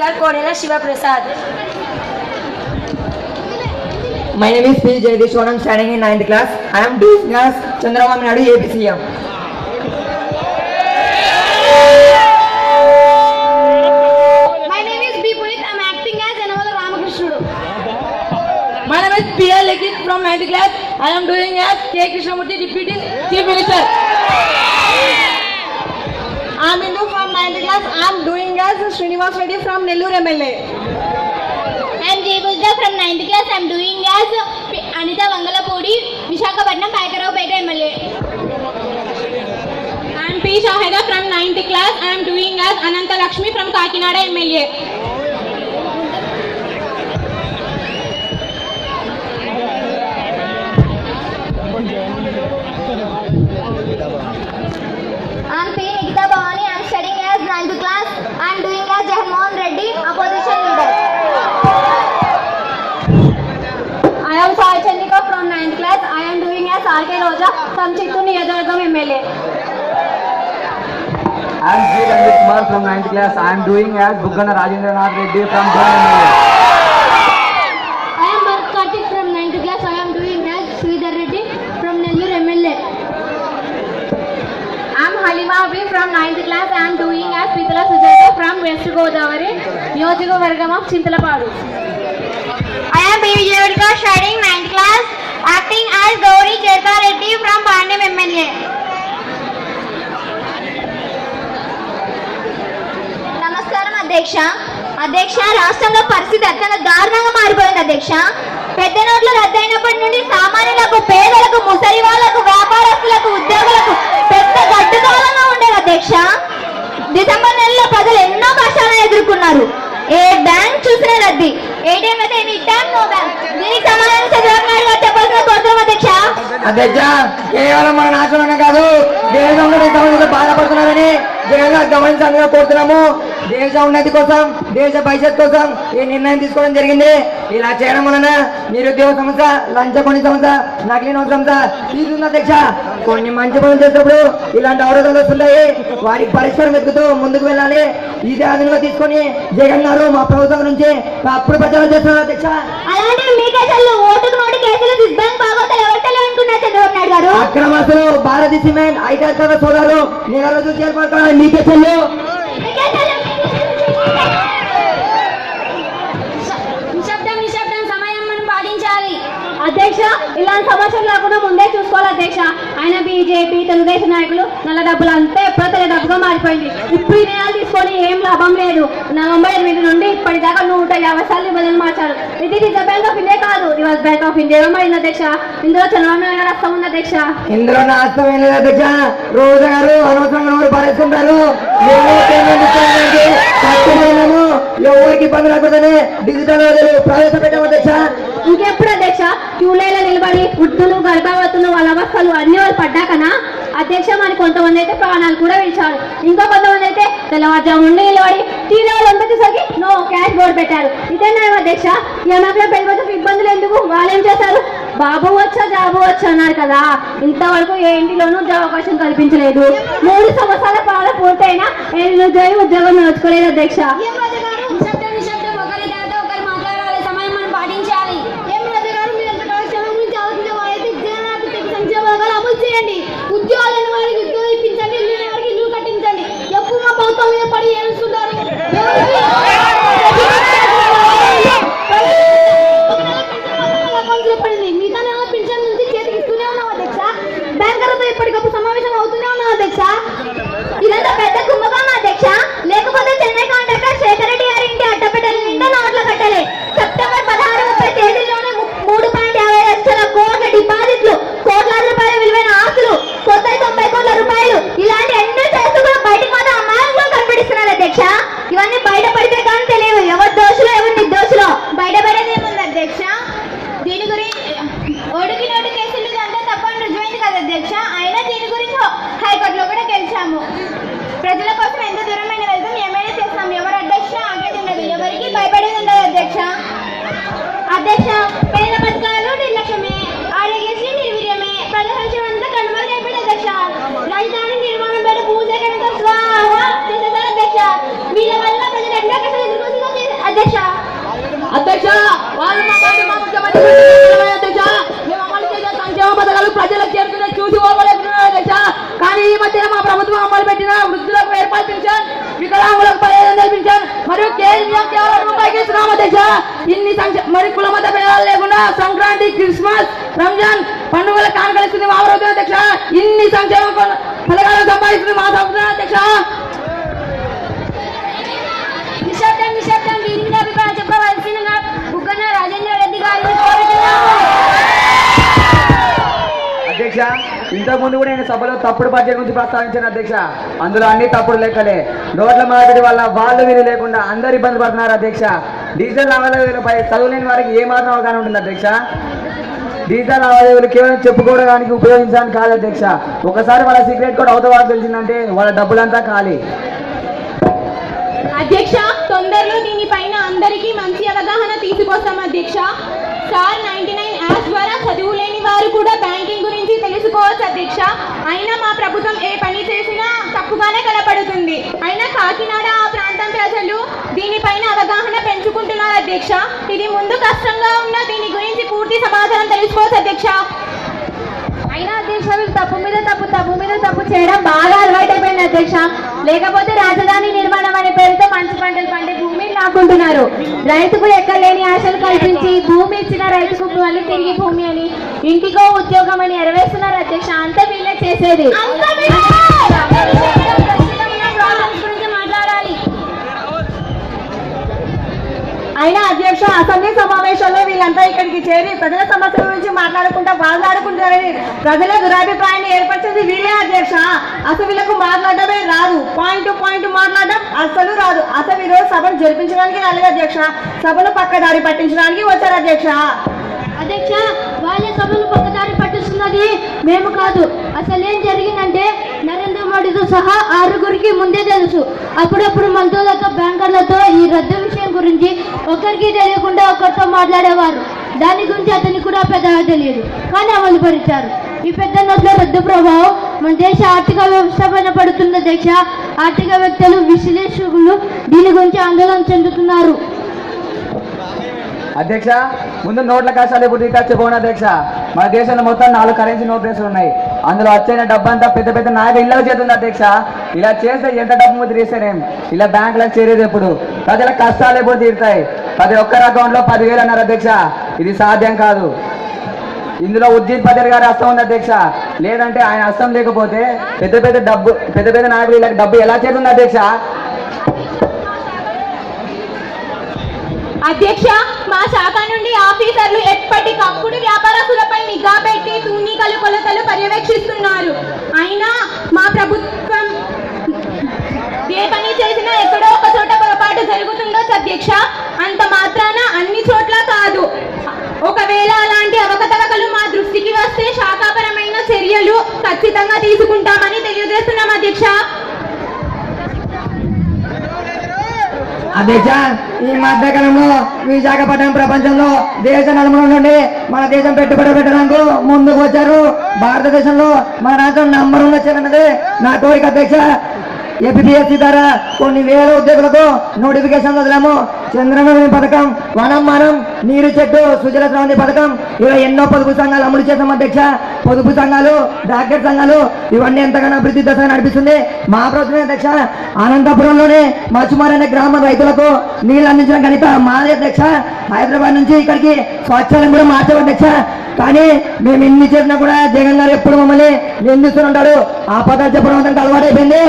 Ambedkar Kodela Shiva Prasad. My name is P. Jayadishwan. I am studying in 9th class. I am doing as Chandrababu Naidu APCM. My name is B. Punit. I am acting as Yanavala Ramakrishnudu. My name is P.L. Lekit from 9th class. I am doing as K. Krishnamurthy, Deputy Chief Minister. I am Indu from 9th class. I am doing as Srinivas Reddy from Nellore MLA. I am J. Bujda from 9th class. I am doing as Anita Vangalapudi, Visakhapatnam, Paikaravpeta MLA. I am P. Shahida from 9th class. I am doing as Ananta Lakshmi from Kakinada MLA. I am P. Nikita Bhavani. I am studying as 9th class. I am doing as Jagannath Reddy, opposition leader. I am Sai Chandika from 9th class. I am doing as R.K. Roja from Chittoor Niyojakavargam MLA. I am G. Ranjit Kumar from 9th class. I am doing as Buggana Rajendranath Reddy from Goa MLA. I am Bharat Kartik from 9th class. I am doing as Sridhar Reddy from Nellore MLA. I am Halima Abhi from 9th class. I am doing as Pitala Sujata from West Godavari, Niyojakavargam of Chintalapadu. I am B. Vijayavadika studying 9th class, acting as Gauri Cherka Reddy from Pandem MLA. నమస్కారం అధ్యక్ష. అధ్యక్ష, రాష్ట్రంలో పరిస్థితి అత్యంత దారుణంగా మారిపోయింది అధ్యక్ష. పెద్ద నోట్లు రద్దయినప్పటి నుండి సామాన్యులకు, పేదలకు, ముసలి వాళ్లకు, వ్యాపారస్తులకు, ఉద్యోగులకు పెద్ద గడ్డుకాలంగా ఉండేది అధ్యక్ష. డిసెంబర్ నెలలో ప్రజలు ఎన్నో కష్టాలను ఎదుర్కొన్నారు. ఏ బ్యాంక్ చూసినా రద్దీ, ఏటీఎం అయితే ఎనీ టైం నో బ్యాంక్. దీనికి సమాధానం చంద్రబాబు నాయుడు గారు చెప్పాల్సిన కోరుతున్నాం అధ్యక్ష. అధ్యక్ష, కేవలం మన నాశనమే కాదు, దేశంలో ఇంతమంది బాధపడుతున్నారని జగన్ గారు గమనించాలని కోరుతున్నాము. దేశ ఉన్నతి కోసం, దేశ భవిష్యత్ కోసం ఈ నిర్ణయం తీసుకోవడం జరిగింది. ఇలా చేయడం వలన నిరుద్యోగ సమస్య, లంచగొండి సమస్య, నకిలీ నోట్ల సమస్య తీరుతుంది అధ్యక్ష. కొన్ని మంచి పనులు చేసినప్పుడు ఇలాంటి అవరోధాలు వస్తున్నాయి. వారికి పరిష్కారం వెతుకుతూ ముందుకు వెళ్ళాలి. ఇదే ఆధునిగా తీసుకొని జగన్ గారు మా ప్రభుత్వం నుంచి అప్పుడు ప్రచారం చేస్తున్నారు అధ్యక్ష. అలాంటి మీకే చల్లు ఓటుకు నోటు కేసులు దిగ్బ్యాంక్ బాగోతాలు ఎవరు తెలియనుకున్నారు చంద్రబాబు నాయుడు గారు. అక్రమస్తులు భారతీ సిమెంట్, ఐటీ సోదరులు నెలలు చేరుకుంటున్నారు. మీకే చెల్లు నిశ్శబ్దం సమయం మనం పాటించాలి. అధ్యక్ష, ఇలాంటి సమస్యలు లేకుండా ముందే చూసుకోవాలి అధ్యక్ష. ఆయన బీజేపీ, తెలుగుదేశం నాయకులు నల్ల డబ్బులు అంతా ఎప్పుడో తెల్ల డబ్బుగా మారిపోయింది. ఇప్పుడు ఈ నిర్ణయాలు తీసుకొని ఏం లాభం లేదు. నవంబర్ 8 నుండి ఇప్పటిదాకా 150 సార్లు నిబంధనలు మార్చారు. ఇది రిజర్వ్ బ్యాంక్ ఆఫ్ ఇండియా కాదు, రివర్స్ బ్యాంక్ ఆఫ్ ఇండియా మారింది అధ్యక్ష. ఇందులో చంద్రబాబు నాయుడు గారు అర్థం ఉంది అధ్యక్ష. ఇందులో నా అర్థం ఏం లేదు అధ్యక్ష. రోజు గారు అనవసరంగా నోరు పారేస్తుంటారు. ఎవరికి ఇబ్బంది లేకపోతే డిజిటల్ ప్రవేశపెట్టాము అధ్యక్ష. ఇంకెప్పుడు అధ్యక్ష క్యూలైన్లో నిలబడి వృద్ధులు, గర్భవతులు, వాళ్ళ అవస్థలు అన్ని వాళ్ళు పడ్డాకనా అధ్యక్ష. మరి కొంతమంది అయితే ప్రాణాలు కూడా విడిచారు. ఇంకో కొంతమంది అయితే తెల్లవారుజాము నుండి నిలబడి టీవీ వాళ్ళు వచ్చేసరికి నో క్యాష్ బోర్డు పెట్టారు. ఇదే న్యాయం అధ్యక్ష. ఏమాత్రం పెళ్ళికొచ్చి ఇబ్బందులు ఎందుకు? వాళ్ళు ఏం చేశారు? బాబు వచ్చా జాబు వచ్చా అన్నారు కదా, ఇంతవరకు ఏ ఇంటిలోనూ అవకాశం కల్పించలేదు. 3 సంవత్సరాల పాలన పూర్తయినా ఉద్యోగం నేర్చుకోలేదు అధ్యక్ష. నిశ్శబ్దం ఒకరి తర్వాత ఒకరు మాట్లాడాలి. సమయం మనం పాటించాలి. సంక్షేమాలు అమలు చేయండి. ఉద్యోగాలను వారికి ఉద్యోగం ఇప్పించండి, ఇల్లు వారికి ఇల్లు కట్టించండి. ఎప్పుడు మా ప్రభుత్వం మీద పడి ఏడుస్తుంటారు. పడింది మిగతా నెల పింఛన్ నుంచి చేతికి ఇస్తూనే ఉన్నాం అధ్యక్ష. బ్యాంకర్లతో ఇప్పటికప్పుడు సమావేశం అవుతూనే ఉన్నాం అధ్యక్ష. ఇదంతా పెద్ద కుంభకోణం అధ్యక్ష. లేకపోతే చెన్నై కాంట్రాక్టర్ శేఖర్ రెడ్డి గారి ఇంటి అడ్డపెట్టెలు నిండా నోట్ల కట్టాలి. సెప్టెంబర్ 16-30 తేదీలోనే 3.50 లక్షల కోట్ల డిపాజిట్లు, కోట్లాది రూపాయల విలువైన ఆస్తులు, కొత్త 90 కోట్ల రూపాయలు, ఇలాంటి ఎన్నో చేస్తూ కూడా బయటకు మాత్రం అమాయకంగా కనిపిస్తున్నారు అధ్యక్ష. ఇవన్నీ బయటపడితే కానీ తెలియదు ఎవరు దోషులో ఎవరు నిర్దోషులో. బయటపడేది ఏముంది అధ్యక్ష. దీని గురించి ఓటుకి నోటు కేసులు అంతా తప్పని రుజువైంది కదా అధ్యక్ష. అయినా దీని గురించి హైకోర్టులో కూడా గెలిచాము. ప్రజల కోసం ఎంత దూరమైన వెళ్తాం, ఏమైనా చేస్తాం. ఎవరు అధ్యక్ష ఆగేది ఉండదు, ఎవరికి భయపడేది ఉండదు అధ్యక్ష. అధ్యక్ష, పేద పథకాలు నిర్లక్ష్యమే, ఆరోగ్యశ్రీ నిర్వీర్యమే, ప్రజల సంక్షేమం అంతా కనుమరుగైపోయింది అధ్యక్ష. రాజధాని నిర్మాణం పేరు భూసేకరణతో స్వాహా చేసేసారు అధ్యక్ష. వీళ్ళ వల్ల ప్రజలు ఎన్నో కష్టాలు ఎదుర్కొంటున్నారు వాళ్ళు మా ముఖ్యమంత్రి పెట్టిన అధ్యక్ష మేము అమలు చేసే సంక్షేమ పథకాలు ప్రజలకు చేరుతున్నాయి చూసి ఓర్వలేకున్నారు అధ్యక్ష. కానీ ఈ మధ్యన మా ప్రభుత్వం అమలు పెట్టిన వృద్ధులకు ఏర్పాటు పింఛన్, వికలాంగులకు 15,000 పింఛన్ మరియు కేంద్రం కేవలం రూపాయికి ఇస్తున్నాం అధ్యక్ష. ఇన్ని మరి కులమత భేదాలు లేకుండా సంక్రాంతి, క్రిస్మస్, రంజాన్ పండుగల కానుకలిస్తుంది మా ప్రభుత్వం అధ్యక్ష. ఇన్ని సంక్షేమ పథకాలు సంపాదిస్తుంది మా ప్రభుత్వం అధ్యక్ష. నిశ్శబ్దం దీని మీద అభిప్రాయం చెప్పవలసిందిగా బుగ్గన రాజేంద్ర రెడ్డి గారిని కోరుతున్నాము. అధ్యక్ష, ఇంతకుముందు కూడా నేను సభలో తప్పుడు బడ్జెట్ గురించి ప్రస్తావించాను అధ్యక్ష. అందులో అన్ని తప్పుడు లెక్కలే. నోట్ల మార్పిడి వల్ల వాళ్ళు వీళ్ళు లేకుండా అందరు ఇబ్బంది పడుతున్నారు అధ్యక్ష. డిజిటల్ లావాదేవీలపై చదువులేని వారికి ఏ మాత్రం అవగాహన ఉంటుంది అధ్యక్ష? డిజిటల్ లావాదేవీలు కేవలం చెప్పుకోవడానికి ఉపయోగించడానికి కాదు అధ్యక్ష. ఒకసారి వాళ్ళ సీక్రెట్ కోడ్ అవుతావా తెలిసిందంటే వాళ్ళ డబ్బులంతా ఖాళీ. అధ్యక్ష, తొందరలో దీనిపైన అందరికీ మంచి అవగాహన తీసుకొస్తాం అధ్యక్ష. సార్ 99 యాప్ ద్వారా చదువు లేని వారు కూడా బ్యాంకింగ్ గురించి తెలుసుకోవచ్చు అధ్యక్ష. అయినా మా ప్రభుత్వం ఏ పని చేసినా తప్పుగానే కనపడుతుంది. అయినా కాకినాడ ఆ ప్రాంతం ప్రజలు దీనిపైన అవగాహన పెంచుకుంటున్నారు అధ్యక్ష. ఇది ముందు కష్టంగా ఉన్న దీని గురించి పూర్తి సమాధానం తెలుసుకోవచ్చు అధ్యక్ష. అయినా అధ్యక్ష వీళ్ళు తప్పు మీద తప్పు చేయడం బాగా అలవాటైపోయింది అధ్యక్ష. లేకపోతే రాజధాని నిర్మాణం అనే పేరుతో మంచి పంటలు పండే భూమిని లాక్కుంటున్నారు. రైతుకు ఎక్కలేని ఆశలు కల్పించి భూమి ఇచ్చిన రైతుకు మళ్ళీ తిరిగి భూమి అని, ఇంటికో ఉద్యోగం అని ఎరవేస్తున్నారు అధ్యక్ష. అంతా వీళ్ళే చేసేది. అయినా అధ్యక్ష, అసెంబ్లీ సమావేశంలో వీళ్ళంతా ఇక్కడికి చేరి ప్రజల సమస్యల గురించి మాట్లాడుకుంటారని ప్రజల దురాభిప్రాయాన్ని ఏర్పరిచేది వీళ్ళే అధ్యక్ష. అసలు వీళ్ళకు మాట్లాడమే రాదు. పాయింట్ టు పాయింట్ మాట్లాడడం అసలు రాదు. అసలు ఈరోజు సభను జరిపించడానికి రాలేదు అధ్యక్ష. సభను పక్కదారి పట్టించడానికి వచ్చారు అధ్యక్ష. అధ్యక్ష, వాళ్ళ సభను పక్కదారి పట్టిస్తున్నది మేము కాదు. అసలు ఏం జరిగిందంటే నరేంద్ర మోడీతో సహా 6గురికి ముందే తెలుసు. అప్పుడప్పుడు మనతో బ్యాంకర్లతో ఈ రద్దు విషయం గురించి ఒకరికి తెలియకుండా ఒకరితో మాట్లాడేవారు. దాని గురించి అతనికి కూడా పెద్దగా తెలియదు, కానీ అమలు పరిచారు. ఈ పెద్ద నోట్ల రద్దు ప్రభావం మన దేశ ఆర్థిక వ్యవస్థ పైన పడుతుంది అధ్యక్ష. ఆర్థికవేత్తలు, విశ్లేషకులు దీని గురించి ఆందోళన చెందుతున్నారు. అధ్యక్ష, ముందు నోట్ల కష్టాలు ఇప్పుడు చెప్పబోను అధ్యక్ష. మన దేశంలో మొత్తం 4 కరెన్సీ నోట్ రేసులు ఉన్నాయి. అందులో వచ్చైన డబ్బు అంతా పెద్ద పెద్ద నాయకులు ఇళ్ళకి చేస్తుంది అధ్యక్ష. ఇలా చేస్తే ఎంత డబ్బు ముందు తీసేనేం? ఇలా బ్యాంకులకు చేరేది ఎప్పుడు? ప్రజల కష్టాలు ఎప్పుడు తీరుతాయి? ప్రతి ఒక్కరి అకౌంట్లో 10,000 అన్నారు అధ్యక్ష. ఇది సాధ్యం కాదు. ఇందులో ఉద్దీన్ పటేల్ గారి హస్తం ఉంది అధ్యక్ష. లేదంటే ఆయన హస్తం లేకపోతే పెద్ద పెద్ద నాయకులు ఇలా డబ్బు ఎలా చేరుతుంది అధ్యక్ష? అధ్యక్ష, మా శాఖ నుండి ఆఫీసర్లు ఎప్పటికప్పుడు వ్యాపారస్తులపై నిఘా పెట్టి తూనికలు కొలతలు పర్యవేక్షిస్తున్నారు. అయినా మా ప్రభుత్వం ఏ పని చేసినా ఎక్కడో ఒక చోట పొరపాటు జరుగుతుండొచ్చు అధ్యక్ష. అంత మాత్రాన అన్ని చోట్ల కాదు. ఒకవేళ అలాంటి అవకతవకలు మా దృష్టికి వస్తే శాఖాపరమైన చర్యలు ఖచ్చితంగా తీసుకుంటామని తెలియజేస్తున్నాం అధ్యక్ష. అధ్యక్ష, ఈ మధ్యకాలంలో విశాఖపట్నం ప్రపంచంలో దేశ నలుమూల నుండి మన దేశం పెట్టుబడి పెట్టడానికి ముందుకు వచ్చారు. భారతదేశంలో మన రాష్ట్రం నంబర్ 1 వచ్చారన్నది నా కోరిక అధ్యక్ష. ఏపీఎస్సీ ద్వారా కొన్ని వేల ఉద్యోగులకు నోటిఫికేషన్ వదిలాము. చంద్రబాబు పథకం, వనం మనం, నీరు చెట్టు, సుజల స్రవంతి పథకం, ఇలా ఎన్నో పొదుపు సంఘాలు అమలు చేసాం అధ్యక్ష. పొదుపు సంఘాలు, డాక్టర్ సంఘాలు ఇవన్నీ ఎంతగానో అభివృద్ధి దశగా నడిపిస్తుంది మా ప్రభుత్వమే అధ్యక్ష. అనంతపురంలోనే మచ్చుమార్ అనే గ్రామ రైతులకు నీళ్లు అందించిన ఘనత మాదే అధ్యక్ష. హైదరాబాద్ నుంచి ఇక్కడికి స్వచ్ఛాలను కూడా మార్చాం అధ్యక్ష. కానీ మేము ఎన్ని చేసినా కూడా జగన్ గారు ఎప్పుడు మమ్మల్ని నిందిస్తుంటాడు. ఆ పదాలు చెప్పడం అంతా అలవాటైపోయింది.